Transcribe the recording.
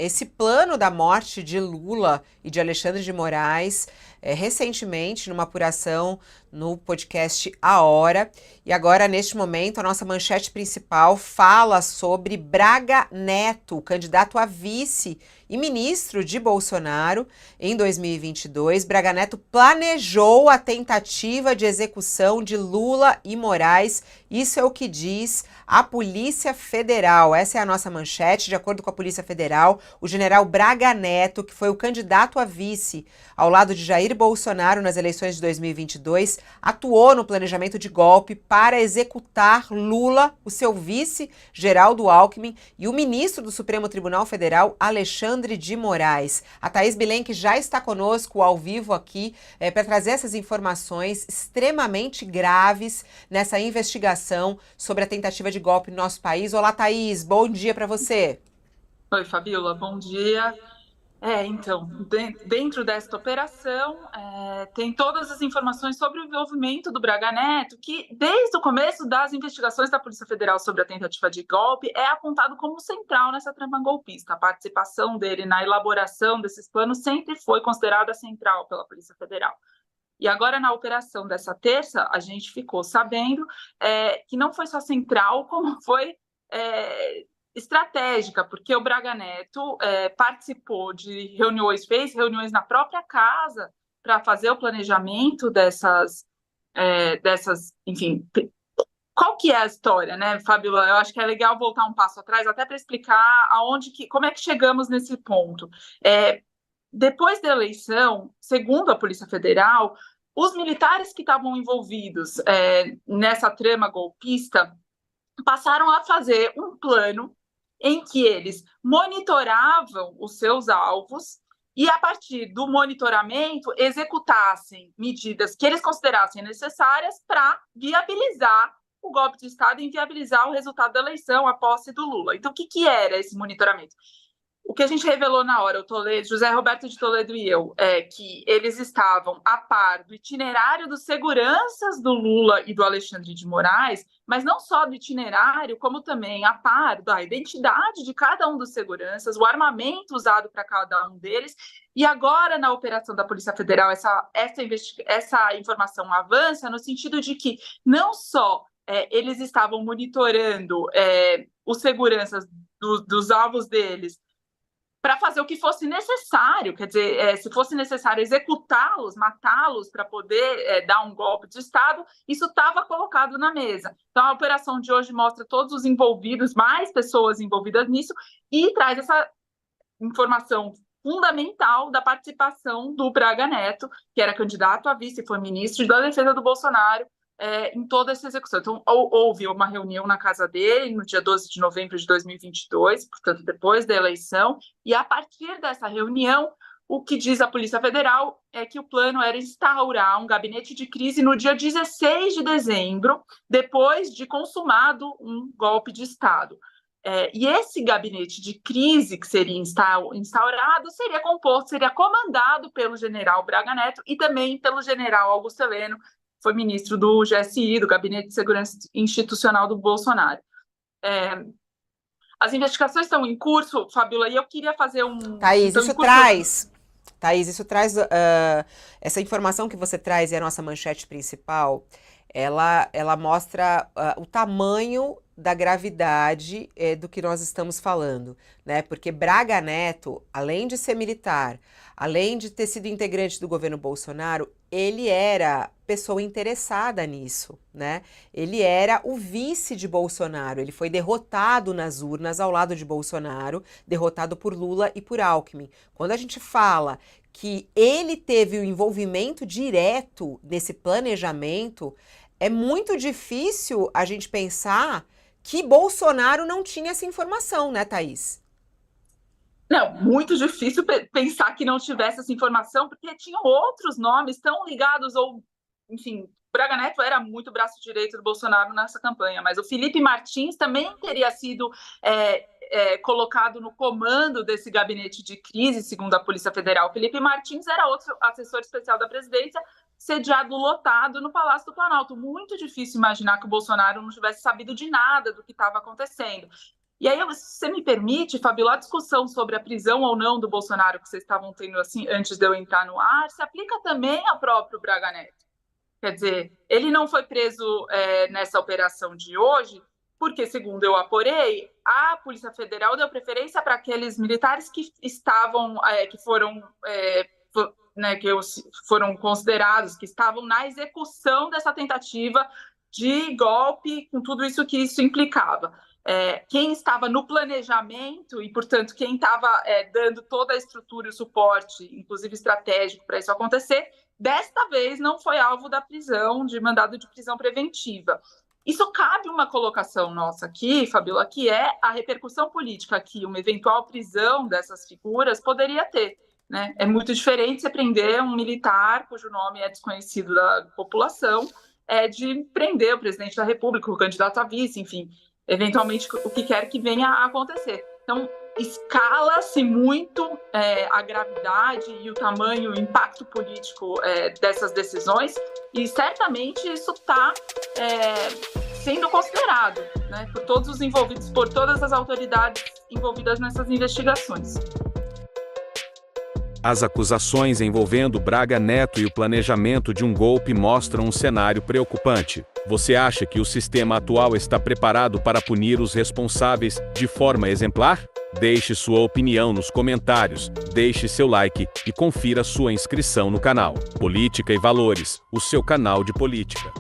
esse plano da morte de Lula e de Alexandre de Moraes recentemente numa apuração no podcast A Hora. E agora, neste momento, a nossa manchete principal fala sobre Braga Neto, candidato a vice e ministro de Bolsonaro em 2022. Braga Neto planejou a tentativa de execução de Lula e Moraes. Isso é o que diz a Polícia Federal. Essa é a nossa manchete. De acordo com a Polícia Federal, o general Braga Neto, que foi o candidato a vice ao lado de Jair Bolsonaro nas eleições de 2022, atuou no planejamento de golpe para executar Lula, o seu vice, Geraldo Alckmin, e o ministro do Supremo Tribunal Federal, Alexandre de Moraes. A Thaís Bilenque já está conosco ao vivo aqui para trazer essas informações extremamente graves nessa investigação sobre a tentativa de golpe no nosso país. Olá, Thaís, bom dia para você. Oi, Fabíola, bom dia. Então, dentro desta operação, tem todas as informações sobre o envolvimento do Braga Neto, que desde o começo das investigações da Polícia Federal sobre a tentativa de golpe é apontado como central nessa trama golpista. A participação dele na elaboração desses planos sempre foi considerada central pela Polícia Federal. E agora, na operação dessa terça, a gente ficou sabendo que não foi só central, como foi estratégica, porque o Braga Neto participou de reuniões, fez reuniões na própria casa para fazer o planejamento dessas, enfim. Qual que é a história, né, Fabiola? Eu acho que é legal voltar um passo atrás, até para explicar como é que chegamos nesse ponto. Depois da eleição, segundo a Polícia Federal, os militares que estavam envolvidos nessa trama golpista passaram a fazer um plano em que eles monitoravam os seus alvos e, a partir do monitoramento, executassem medidas que eles considerassem necessárias para viabilizar o golpe de Estado e inviabilizar o resultado da eleição, a posse do Lula. Então, o que era esse monitoramento? O que a gente revelou na hora, o Toledo, José Roberto de Toledo e eu, é que eles estavam a par do itinerário dos seguranças do Lula e do Alexandre de Moraes, mas não só do itinerário, como também a par da identidade de cada um dos seguranças, o armamento usado para cada um deles. E agora, na operação da Polícia Federal, essa informação avança no sentido de que não só eles estavam monitorando os seguranças dos alvos deles, para fazer o que fosse necessário, quer dizer, se fosse necessário executá-los, matá-los para poder dar um golpe de Estado, isso estava colocado na mesa. Então, a operação de hoje mostra todos os envolvidos, mais pessoas envolvidas nisso, e traz essa informação fundamental da participação do Braga Neto, que era candidato a vice, foi ministro da Defesa do Bolsonaro, em toda essa execução. Então, houve uma reunião na casa dele no dia 12 de novembro de 2022, portanto, depois da eleição, e a partir dessa reunião, o que diz a Polícia Federal é que o plano era instaurar um gabinete de crise no dia 16 de dezembro, depois de consumado um golpe de Estado. E esse gabinete de crise que seria instaurado seria composto, seria comandado pelo general Braga Neto e também pelo general Augusto Heleno, foi ministro do GSI, do Gabinete de Segurança Institucional do Bolsonaro. As investigações estão em curso, Fabiola, e eu queria fazer Thaís, isso traz essa informação que você traz e a nossa manchete principal, ela mostra o tamanho da gravidade do que nós estamos falando, né? Porque Braga Neto, além de ser militar, além de ter sido integrante do governo Bolsonaro, ele era pessoa interessada nisso, né? Ele era o vice de Bolsonaro, ele foi derrotado nas urnas ao lado de Bolsonaro, derrotado por Lula e por Alckmin. Quando a gente fala que ele teve o envolvimento direto nesse planejamento, é muito difícil a gente pensar que Bolsonaro não tinha essa informação, né, Thaís? Não, muito difícil pensar que não tivesse essa informação, porque tinham outros nomes tão ligados, ou, enfim, Braga Neto era muito braço direito do Bolsonaro nessa campanha, mas o Felipe Martins também teria sido colocado no comando desse gabinete de crise, segundo a Polícia Federal. O Felipe Martins era outro assessor especial da presidência, sediado lotado no Palácio do Planalto. Muito difícil imaginar que o Bolsonaro não tivesse sabido de nada do que estava acontecendo. E aí, se você me permite, Fabiola, a discussão sobre a prisão ou não do Bolsonaro que vocês estavam tendo assim antes de eu entrar no ar, se aplica também ao próprio Braga Neto. Quer dizer, ele não foi preso nessa operação de hoje, porque, segundo eu apurei, a Polícia Federal deu preferência para aqueles militares que estavam, que foram considerados, que estavam na execução dessa tentativa de golpe, com tudo isso que isso implicava. Quem estava no planejamento e, portanto, quem estava dando toda a estrutura e o suporte, inclusive estratégico, para isso acontecer, desta vez não foi alvo da prisão, de mandado de prisão preventiva. Isso cabe uma colocação nossa aqui, Fabiola, que é a repercussão política que uma eventual prisão dessas figuras poderia ter. Né? É muito diferente você prender um militar cujo nome é desconhecido da população, de prender o presidente da República, o candidato a vice, enfim, eventualmente o que quer que venha a acontecer. Então, escala-se muito a gravidade e o tamanho, o impacto político dessas decisões, e certamente isso está sendo considerado, né, por todos os envolvidos, por todas as autoridades envolvidas nessas investigações. As acusações envolvendo Braga Neto e o planejamento de um golpe mostram um cenário preocupante. Você acha que o sistema atual está preparado para punir os responsáveis de forma exemplar? Deixe sua opinião nos comentários, deixe seu like e confira sua inscrição no canal Política e Valores, o seu canal de política.